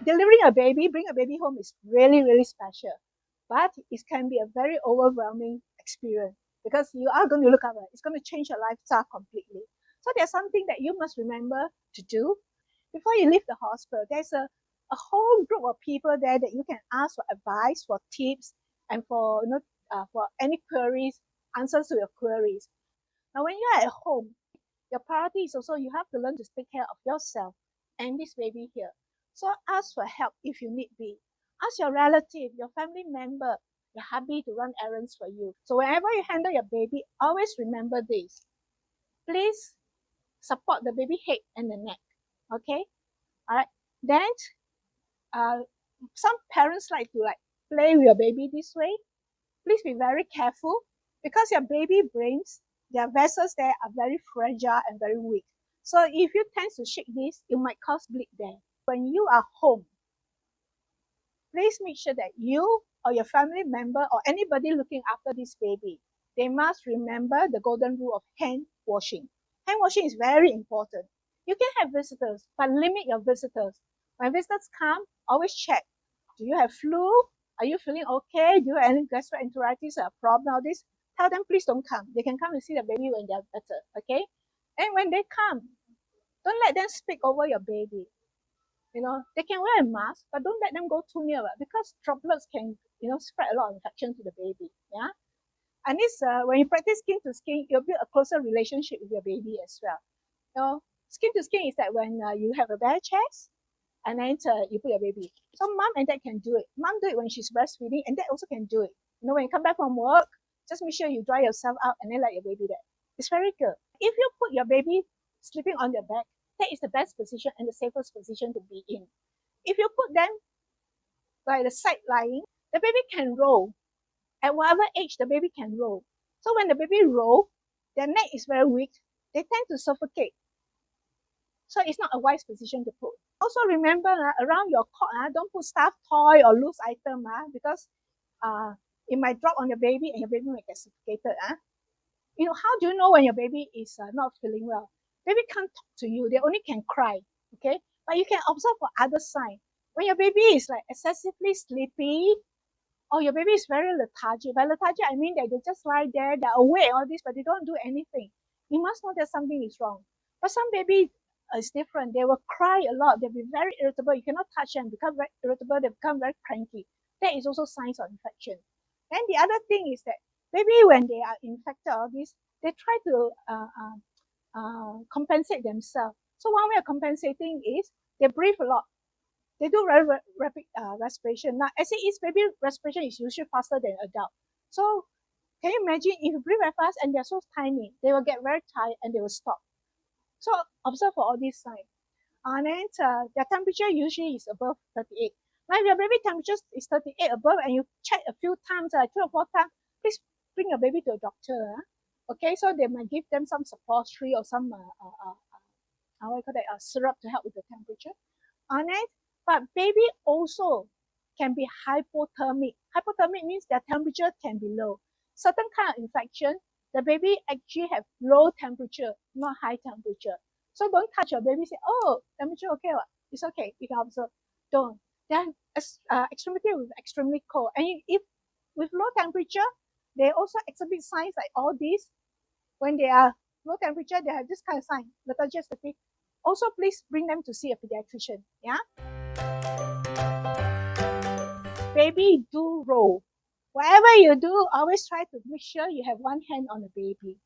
delivering a baby, bring a baby home is really, really special. But it can be a very overwhelming experience because you are going to look after it. It's going to change your lifestyle completely. So there's something that you must remember to do before you leave the hospital. There's a whole group of people there that you can ask for advice, for tips, and for any queries, answers to your queries. Now, when you're at home, your priority is also you have to learn to take care of yourself and this baby here. So ask for help if you need be. Ask your relative, your family member, your hubby to run errands for you. So whenever you handle your baby, always remember this. Please support the baby head and the neck. Okay? Alright. Then some parents like to play with your baby this way. Please be very careful because your baby brains, their vessels there are very fragile and very weak. So if you tend to shake this, it might cause bleed there. When you are home, please make sure that you or your family member or anybody looking after this baby, they must remember the golden rule of hand washing. Hand washing is very important. You can have visitors, but limit your visitors. When visitors come, always check. Do you have flu? Are you feeling okay? Do you have any gastroenteritis or problem? All this? Tell them please don't come. They can come and see the baby when they're better. Okay? And when they come, don't let them speak over your baby. They can wear a mask, but don't let them go too near because droplets can, spread a lot of infection to the baby. Yeah. And this, when you practice skin to skin, you'll build a closer relationship with your baby as well. Skin to skin is that when you have a bare chest, and then you put your baby. So mom and dad can do it. Mom do it when she's breastfeeding, and dad also can do it. When you come back from work, just make sure you dry yourself out and then let your baby there. It's very good. If you put your baby sleeping on their back, that is the best position and the safest position to be in. If you put them by the side lying, the baby can roll. At whatever age, the baby can roll. So when the baby roll, their neck is very weak. They tend to suffocate. So it's not a wise position to put. Also remember around your cot, don't put stuffed toy or loose item because it might drop on your baby and your baby might get suffocated. How do you know when your baby is not feeling well? Baby can't talk to you. They only can cry. Okay, but you can observe for other signs. When your baby is excessively sleepy, or your baby is very lethargic. By lethargic, I mean that they just lie there, they're awake, all this, but they don't do anything. You must know that something is wrong. But some baby is different. They will cry a lot. They'll be very irritable. You cannot touch them, become very irritable. They become very cranky. That is also signs of infection. Then the other thing is that maybe when they are infected, all this, they try to compensate themselves. So one way of compensating is they breathe a lot. They do very rapid respiration. Now, as it is, baby respiration is usually faster than adult. So can you imagine if you breathe very fast and they're so tiny, they will get very tired and they will stop. So observe for all these signs. And then their temperature usually is above 38. Now, if your baby temperature is 38 above and you check a few times, 3 or 4 times, please bring your baby to a doctor. Okay, so they might give them some suppository or some syrup to help with the temperature. And then, but baby also can be hypothermic. Hypothermic means their temperature can be low. Certain kind of infection, the baby actually have low temperature, not high temperature. So don't touch your baby. Say, oh, temperature okay, what? It's okay. You can observe. Don't. Then extremity with extremely cold. And if with low temperature, they also exhibit signs like all these. When they are low temperature, they have this kind of sign, lethargic, fatigue. Also, please bring them to see a pediatrician. Yeah. Baby do roll. Whatever you do, always try to make sure you have one hand on the baby.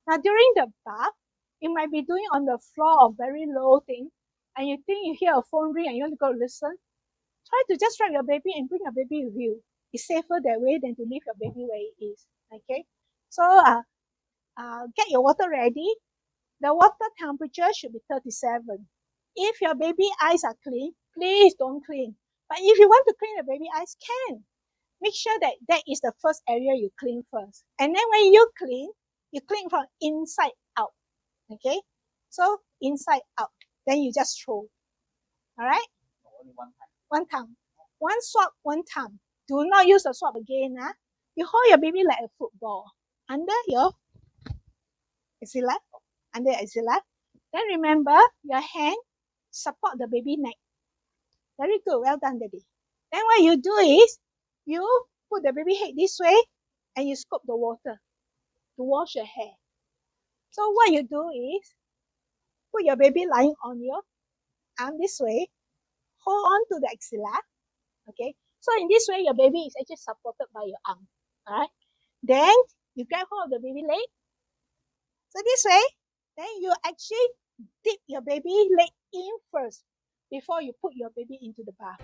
Now, during the bath, you might be doing on the floor of very low thing, and you think you hear a phone ring and you want to go listen. Try to just strap your baby and bring your baby with you. It's safer that way than to leave your baby where it is. Okay. So get your water ready. The water temperature should be 37. If your baby eyes are clean, please don't clean. But if you want to clean the baby eyes, can. Make sure that that is the first area you clean first. And then when you clean from inside out. Okay? So inside out. Then you just throw. Alright? Only one time. One time. One swab, one time. Do not use the swab again. You hold your baby like a football. Under your axilla. Under your axilla. Then remember, your hand support the baby neck. Very good. Well done, Daddy. Then what you do is you put the baby head this way and you scoop the water to wash your hair. So what you do is put your baby lying on your arm this way, hold on to the axilla. Okay. So in this way, your baby is actually supported by your arm. All right. Then you grab hold of the baby leg. So this way, then you actually dip your baby leg in first before you put your baby into the bath.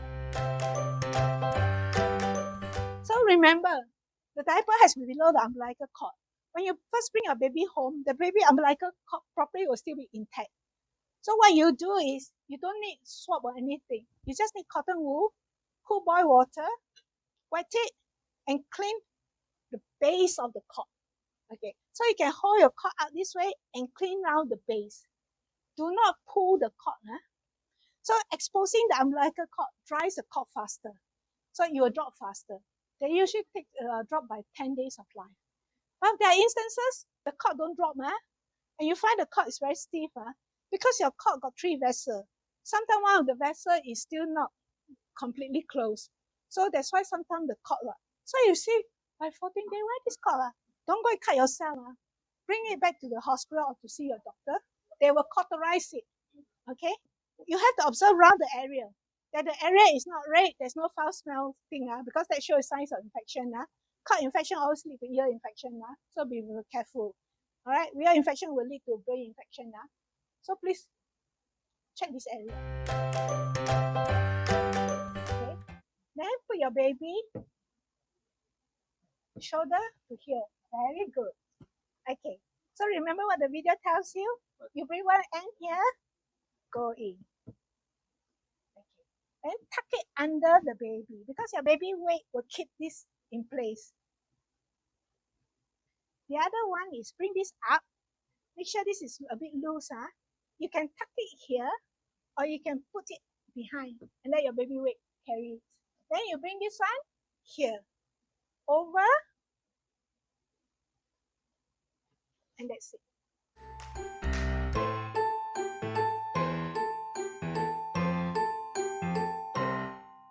So remember, the diaper has to be below the umbilical cord. When you first bring your baby home, the baby umbilical cord properly will still be intact. So what you do is you don't need swab or anything. You just need cotton wool, cool boil water, wet it, and clean the base of the cord. Okay, so you can hold your cord out this way and clean around the base. Do not pull the cord. Huh? So exposing the umbilical cord dries the cord faster. So you will drop faster. They usually take drop by 10 days of life. But there are instances the cord don't drop, and you find the cord is very stiff, because your cord got 3 vessels. Sometimes one of the vessels is still not completely closed. So that's why sometimes the cord. So you see, by 14 days, where this cord? Don't go and cut yourself. Bring it back to the hospital or to see your doctor. They will cauterize it. Okay? You have to observe around the area. That the area is not red, there's no foul smell thing, because that shows signs of infection. Cut infection always lead to ear infection. So be very careful. All right, ear infection will lead to brain infection. So please check this area. Okay, then put your baby shoulder to here. Very good. Okay, so remember what the video tells you. You bring one end here, go in. Okay, and tuck it under the baby because your baby weight will keep this in place. The other one is bring this up. Make sure this is a bit loose. You can tuck it here or you can put it behind and let your baby weight carry it. Then you bring this one here, over, and that's it.